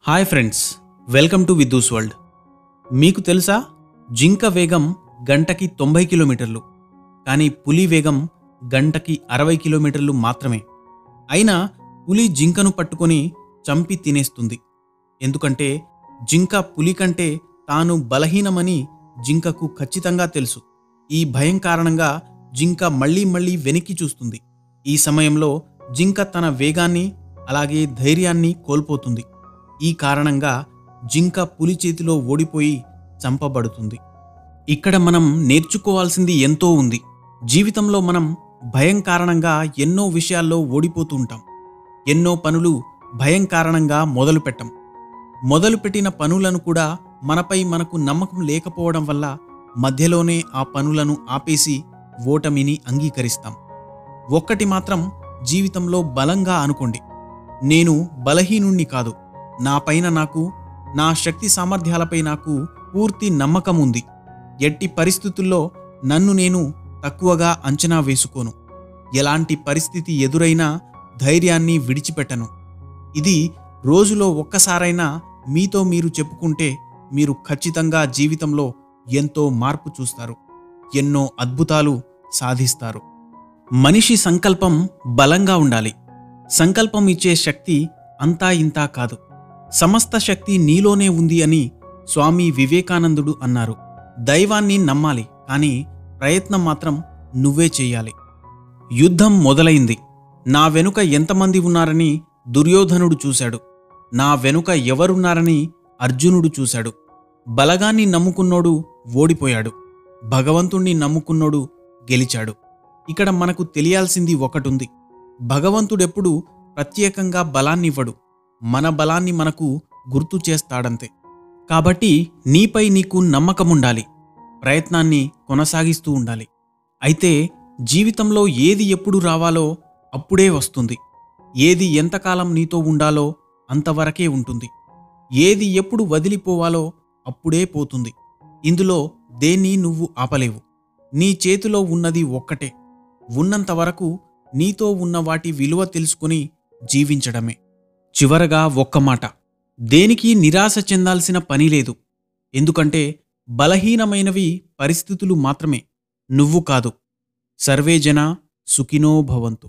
Hi friends, welcome to Viddu's world. మీకు తెలుసా, జింక వేగం గంటకి 90 కిలోమీటర్లు, కానీ పులి వేగం గంటకి 60 కిలోమీటర్లు మాత్రమే. అయినా పులి జింకను పట్టుకొని చంపి తినేస్తుంది. ఎందుకంటే జింక పులి కంటే తాను బలహీనమని జింకకు ఖచ్చితంగా తెలుసు. ఈ భయం కారణంగా జింక మళ్లీ మళ్లీ వెనక్కి చూస్తుంది. ఈ సమయంలో జింక తన వేగాన్ని అలాగే ధైర్యాన్ని కోల్పోతుంది. ఈ కారణంగా జింక పులి చేతిలో ఓడిపోయి చంపబడుతుంది. ఇక్కడ మనం నేర్చుకోవాల్సింది ఎంతో ఉంది. జీవితంలో మనం భయం కారణంగా ఎన్నో విషయాల్లో ఓడిపోతూ ఉంటాం. ఎన్నో పనులు భయం కారణంగా మొదలుపెట్టం. మొదలుపెట్టిన పనులను కూడా మనపై మనకు నమ్మకం లేకపోవడం వల్ల మధ్యలోనే ఆ పనులను ఆపేసి ఓటమిని అంగీకరిస్తాం. ఒక్కటి మాత్రం జీవితంలో బలంగా అనుకోండి, నేను బలహీనుణ్ణి కాదు. నాపైన నాకు, నా శక్తి సామర్థ్యాలపై నాకు పూర్తి నమ్మకం ఉంది. ఎట్టి పరిస్థితుల్లో నన్ను నేను తక్కువగా అంచనా వేసుకోను. ఎలాంటి పరిస్థితి ఎదురైనా ధైర్యాన్ని విడిచిపెట్టను. ఇది రోజులో ఒక్కసారైనా మీతో మీరు చెప్పుకుంటే మీరు ఖచ్చితంగా జీవితంలో ఎంతో మార్పు చూస్తారు. ఎన్నో అద్భుతాలు సాధిస్తారు. మనిషి సంకల్పం బలంగా ఉండాలి. సంకల్పం ఇచ్చే శక్తి అంతా ఇంతా కాదు, సమస్త శక్తి నీలోనే ఉంది అని స్వామి వివేకానందుడు అన్నారు. దైవాన్ని నమ్మాలి, కానీ ప్రయత్నం మాత్రం నువ్వే చెయ్యాలి. యుద్ధం మొదలైంది. నా వెనుక ఎంతమంది ఉన్నారని దుర్యోధనుడు చూశాడు. నా వెనుక ఎవరున్నారని అర్జునుడు చూశాడు. బలగాన్ని నమ్ముకున్నోడు ఓడిపోయాడు, భగవంతుణ్ణి నమ్ముకున్నోడు గెలిచాడు. ఇక్కడ మనకు తెలియాల్సింది ఒకటుంది. భగవంతుడెప్పుడు ప్రత్యేకంగా బలాన్నివ్వడు, మన బలాన్ని మనకు గుర్తు చేస్తాడంతే. కాబట్టి నీపై నీకు నమ్మకముండాలి, ప్రయత్నాన్ని కొనసాగిస్తూ ఉండాలి. అయితే జీవితంలో ఏది ఎప్పుడు రావాలో అప్పుడే వస్తుంది. ఏది ఎంతకాలం నీతో ఉండాలో అంతవరకే ఉంటుంది. ఏది ఎప్పుడు వదిలిపోవాలో అప్పుడే పోతుంది. ఇందులో దేన్ని నువ్వు ఆపలేవు. నీ చేతిలో ఉన్నది ఒక్కటే. ఉన్నంతవరకు నీతో ఉన్న వాటి విలువ తెలుసుకుని జీవించడమే. చివరగా ఒక్క మాట, దేనికి నిరాశ చెందాల్సిన పని లేదు. ఎందుకంటే బలహీనమైనవి పరిస్థితులు మాత్రమే, నువ్వు కాదు. సర్వే జనా సుఖినో భవంతు.